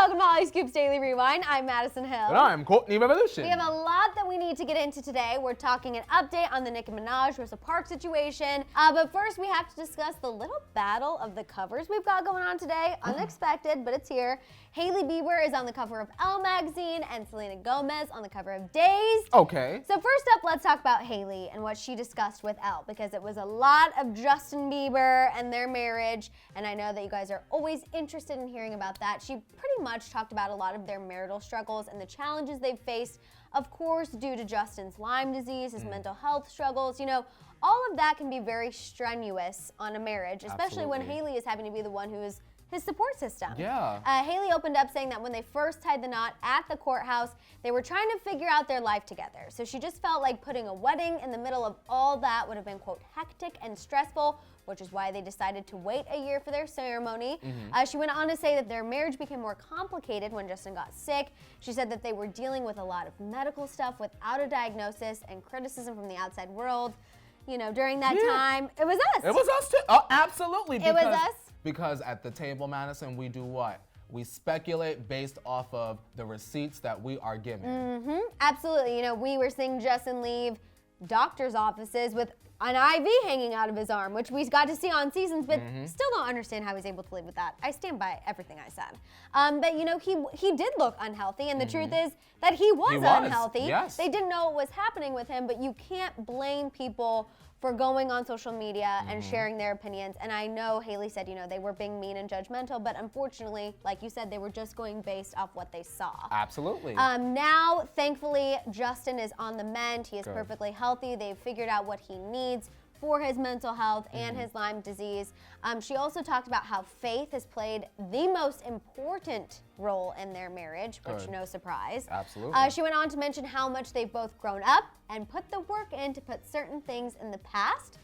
welcome to Hollyscoop's Daily Rewind. I'm Madison Hill. And I'm Courtney Revolution. We have a lot that we need to get into today. We're talking an update on the Nicki Minaj Rosa Parks situation. But first, we have to discuss the little battle of the covers we've got going on today. Unexpected, but it's here. Hailey Bieber is on the cover of Elle magazine and Selena Gomez on the cover of Dazed. Okay. So first up, let's talk about Hailey and what she discussed with Elle, because it was a lot of Justin Bieber and their marriage, and I know that you guys are always interested in hearing about that. She pretty much talked about a lot of their marital struggles and the challenges they've faced, of course, due to Justin's Lyme disease, his mental health struggles. You know, all of that can be very strenuous on a marriage, especially when Hailey is having to be the one who is his support system. Yeah. Hailey opened up saying that when they first tied the knot at the courthouse, they were trying to figure out their life together. So she just felt like putting a wedding in the middle of all that would have been, quote, hectic and stressful, which is why they decided to wait a year for their ceremony. She went on to say that their marriage became more complicated when Justin got sick. She said that they were dealing with a lot of medical stuff without a diagnosis and criticism from the outside world. You know, during that time, it was us. It was us too. Oh, absolutely. It was us. Because at the table, Madison, we do what? We speculate based off of the receipts that we are given. Absolutely. You know, we were seeing Justin leave doctor's offices with an IV hanging out of his arm, which we got to see on Seasons, but still don't understand how he's able to live with that. I stand by everything I said. But you know, he did look unhealthy, and the truth is that he was unhealthy. Yes. They didn't know what was happening with him, but you can't blame people for going on social media and sharing their opinions. And I know Hailey said, you know, they were being mean and judgmental, but unfortunately, like you said, they were just going based off what they saw. Absolutely. Now, thankfully, Justin is on the mend. He is perfectly healthy. They've figured out what he needs for his mental health and his Lyme disease. She also talked about how faith has played the most important role in their marriage, which no surprise. Absolutely. She went on to mention how much they've both grown up and put the work in to put certain things in the past.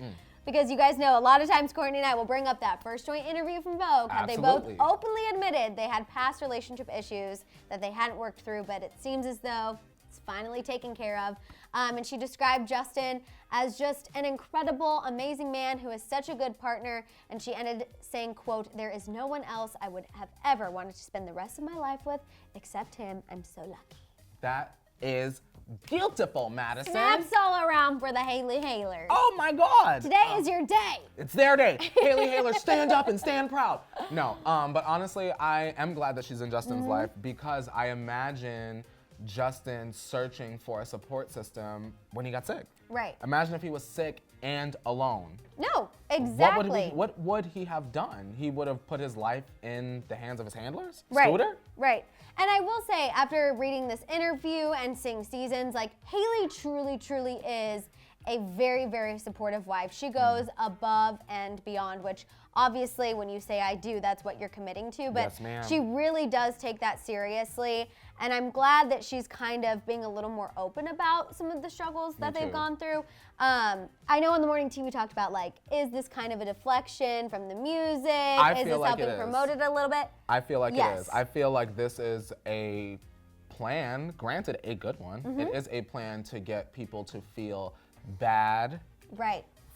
Because you guys know, a lot of times Courtney and I will bring up that first joint interview from Vogue. How they both openly admitted they had past relationship issues that they hadn't worked through, but it seems as though it's finally taken care of. And she described Justin as just an incredible, amazing man who is such a good partner. And she ended saying, quote, "There is no one else I would have ever wanted to spend the rest of my life with except him. I'm so lucky." That is beautiful, Madison. Snaps all around for the Hailey Hailers. Oh my God. Today is your day. It's their day. Hailey Hailers, stand up and stand proud. No, but honestly, I am glad that she's in Justin's life, because I imagine Justin searching for a support system when he got sick. Right. Imagine if he was sick and alone. No, exactly. What would he have done? He would have put his life in the hands of his handlers? Right. Scooter? Right. And I will say, after reading this interview and seeing Seasons, like, Hailey truly is a very, very supportive wife. She goes above and beyond, which obviously when you say I do, that's what you're committing to. But yes, ma'am. She really does take that seriously. And I'm glad that she's kind of being a little more open about some of the struggles that they've gone through. I know on the morning TV we talked about, like, is this kind of a deflection from the music? Is this helping promote it a little bit? I feel like it is. I feel like this is a plan, granted a good one. It is a plan to get people to feel bad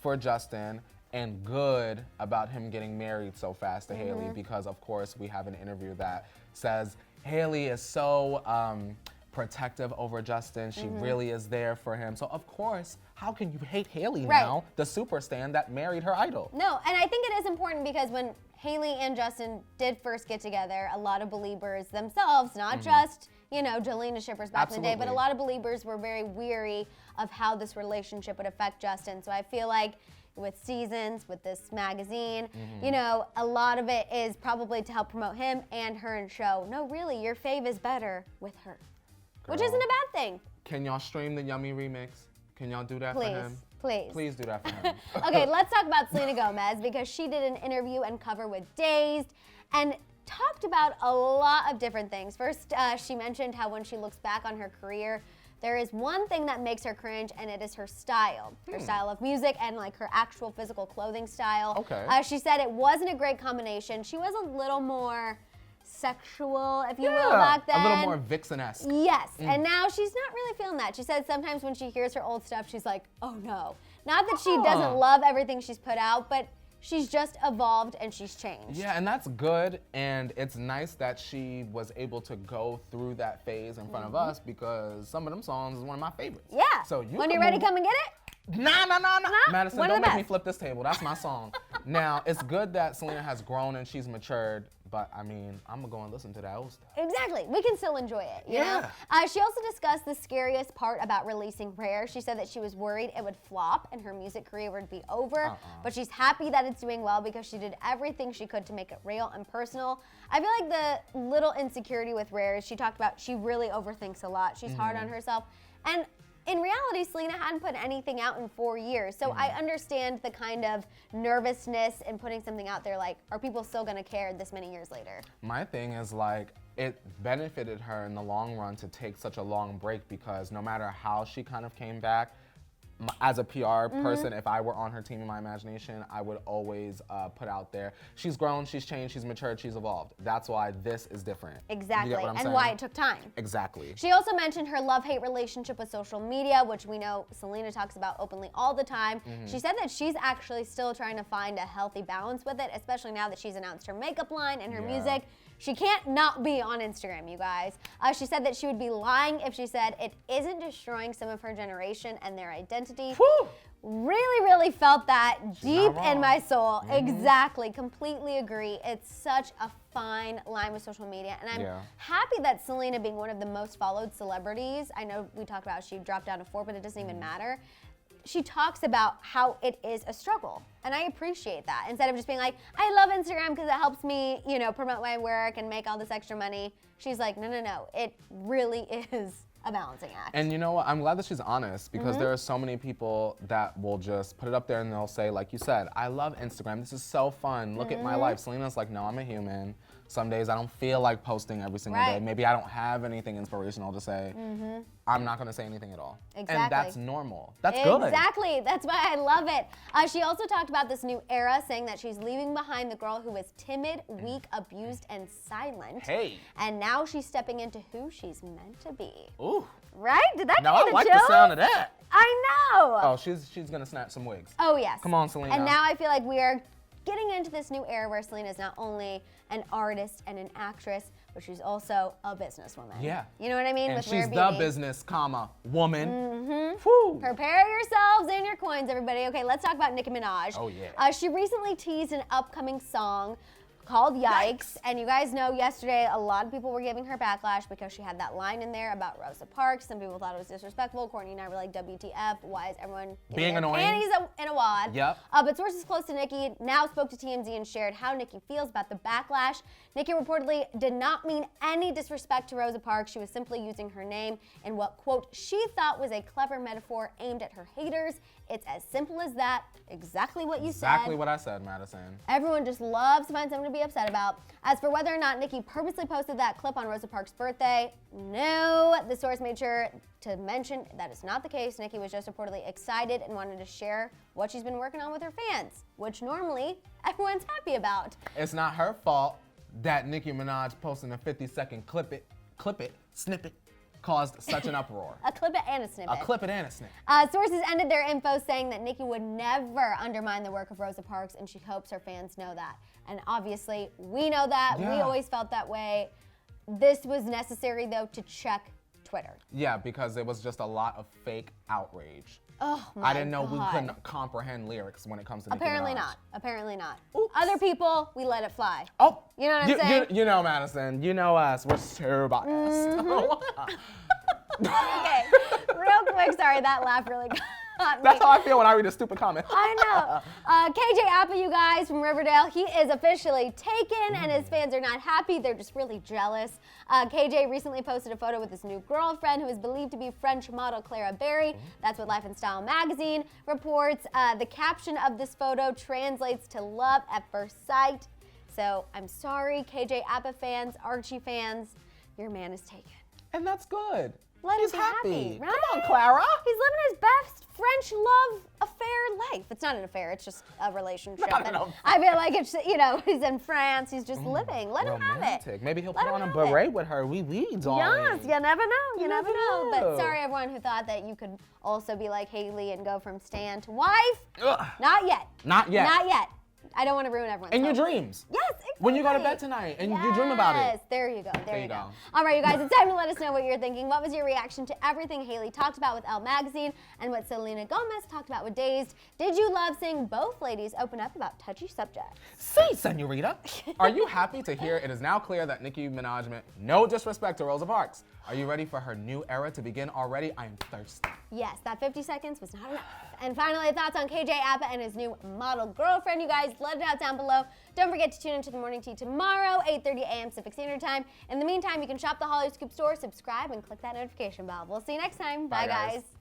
for Justin and good about him getting married so fast to Hailey, because of course we have an interview that says Hailey is so protective over Justin. She really is there for him. So of course, how can you hate Hailey now, the superstar that married her idol? No, and I think it is important because when Hailey and Justin did first get together, a lot of believers themselves, not just, you know, Jelena shippers back in the day, but a lot of believers were very weary of how this relationship would affect Justin. So I feel like with Seasons, with this magazine, you know, a lot of it is probably to help promote him and her and show, no, really, your fave is better with her. Which isn't a bad thing. Can y'all stream the Yummy remix? Can y'all do that for him? Please. Please do that for him. Okay, let's talk about Selena Gomez, because she did an interview and cover with Dazed and talked about a lot of different things. First, she mentioned how when she looks back on her career, there is one thing that makes her cringe, and it is her style. Her style of music and like her actual physical clothing style. Okay. She said it wasn't a great combination. She was a little more sexual, if you will, back then. A little more vixen-esque. Yes, and now she's not really feeling that. She said sometimes when she hears her old stuff, she's like, oh no. Not that she doesn't love everything she's put out, but She's just evolved and she's changed. Yeah, and that's good. And it's nice that she was able to go through that phase in front of us, because some of them songs is one of my favorites. Yeah. So when you're ready, come and get it? Nah. Madison, don't make me flip this table. That's my song. Now, it's good that Selena has grown and she's matured, but I mean, I'm gonna go and listen to that old stuff. Exactly. We can still enjoy it, you know? She also discussed the scariest part about releasing Rare. She said that she was worried it would flop and her music career would be over, but she's happy that it's doing well because she did everything she could to make it real and personal. I feel like the little insecurity with Rare is she talked about she really overthinks a lot. She's hard on herself. And in reality, Selena hadn't put anything out in 4 years. So I understand the kind of nervousness in putting something out there. Like, are people still gonna care this many years later? My thing is, like, it benefited her in the long run to take such a long break, because no matter how she kind of came back, as a PR person, if I were on her team in my imagination, I would always put out there, she's grown, she's changed, she's matured, she's evolved. That's why this is different. Exactly, and why it took time. Exactly. She also mentioned her love-hate relationship with social media, which we know Selena talks about openly all the time. She said that she's actually still trying to find a healthy balance with it, especially now that she's announced her makeup line and her music. She can't not be on Instagram, you guys. She said that she would be lying if she said it isn't destroying some of her generation and their identity. Whew. Really felt that deep in my soul. Exactly, completely agree. It's such a fine line with social media, and I'm happy that Selena, being one of the most followed celebrities, I know we talked about she dropped down to 4, but it doesn't even matter. She talks about how it is a struggle, and I appreciate that. Instead of just being like, I love Instagram because it helps me, you know, promote my work and make all this extra money. She's like, no, it really is a balancing act. And you know what? I'm glad that she's honest, because there are so many people that will just put it up there and they'll say, like you said, I love Instagram. This is so fun. Look at my life. Selena's like, no, I'm a human. Some days I don't feel like posting every single day. Maybe I don't have anything inspirational to say. I'm not gonna say anything at all. Exactly. And that's normal. That's good. Exactly. That's why I love it. She also talked about this new era, saying that she's leaving behind the girl who was timid, weak, abused, and silent. Hey. And now she's stepping into who she's meant to be. Ooh. Right? Did that give you I the like chills? the sound of that. I know. Oh, she's gonna snatch some wigs. Oh, yes. Come on, Selena. And now I feel like we are getting into this new era where Selena is not only an artist and an actress, but she's also a businesswoman. Yeah. You know what I mean? And with she's Rare the Beauty. business, woman. Whew. Prepare yourselves and your coins, everybody. Okay, let's talk about Nicki Minaj. Oh, yeah. She recently teased an upcoming song called Yikes. And you guys know yesterday a lot of people were giving her backlash because she had that line in there about Rosa Parks. Some people thought it was disrespectful. Courtney and I were like, WTF, why is everyone being annoying? Panties in a wad. Yep. But sources close to Nicki now spoke to TMZ and shared how Nicki feels about the backlash. Nicki reportedly did not mean any disrespect to Rosa Parks. She was simply using her name in what, quote, she thought was a clever metaphor aimed at her haters. It's as simple as that. Exactly what you said. Exactly what I said, Madison. Everyone just loves to find something to be upset about. As for whether or not Nicki purposely posted that clip on Rosa Parks' birthday, no. The source made sure to mention that is not the case. Nicki was just reportedly excited and wanted to share what she's been working on with her fans, which normally everyone's happy about. It's not her fault that Nicki Minaj posting a 50-second clip it, snippet, caused such an uproar. A clip it and a snippet. A clip it and a snippet. Sources ended their info saying that Nicki would never undermine the work of Rosa Parks, and she hopes her fans know that. And obviously, we know that. Yeah. We always felt that way. This was necessary, though, to check Twitter. Yeah, because it was just a lot of fake outrage. Oh my I didn't know God. we couldn't comprehend lyrics when it comes to Nicki Apparently Minaj. not. Apparently not. Oops. Other people, we let it fly. Oh, you know what I'm saying? You know, Madison. You know us. We're so biased. Okay, real quick. Sorry, that laugh really got me. That's how I feel when I read a stupid comment. I know. KJ Appa, you guys, from Riverdale, he is officially taken, and his fans are not happy. They're just really jealous. KJ recently posted a photo with his new girlfriend, who is believed to be French model Clara Berry. That's what Life and Style magazine reports. The caption of this photo translates to love at first sight. So I'm sorry, KJ Appa fans, Archie fans, your man is taken. And that's good. He's happy. right? Come on, Clara. He's living his best French love affair life. It's not an affair, it's just a relationship. I feel like it's, you know, he's in France, he's just living. Let him have it. Maybe he'll put on a beret with her. We darling. Yes, you never know. You never know. But sorry, everyone who thought that you could also be like Hailey and go from stan to wife. Ugh. Not yet. Not yet. Not yet. I don't want to ruin everyone's In your dreams. Yes, exactly. When you go to bed tonight and you dream about it. Yes, there you go. There you go. All right, you guys, it's time to let us know what you're thinking. What was your reaction to everything Hailey talked about with Elle magazine and what Selena Gomez talked about with Dazed? Did you love seeing both ladies open up about touchy subjects? See, senorita. Are you happy to hear it is now clear that Nicki Minaj meant no disrespect to Rosa Parks? Are you ready for her new era to begin already? I am thirsty. Yes, that 50 seconds was not enough. And finally, thoughts on KJ Apa and his new model girlfriend. You guys, let it out down below. Don't forget to tune into the Morning Tea tomorrow, 8:30 a.m. Pacific Standard Time. In the meantime, you can shop the Hollyscoop store, subscribe, and click that notification bell. We'll see you next time. Bye guys.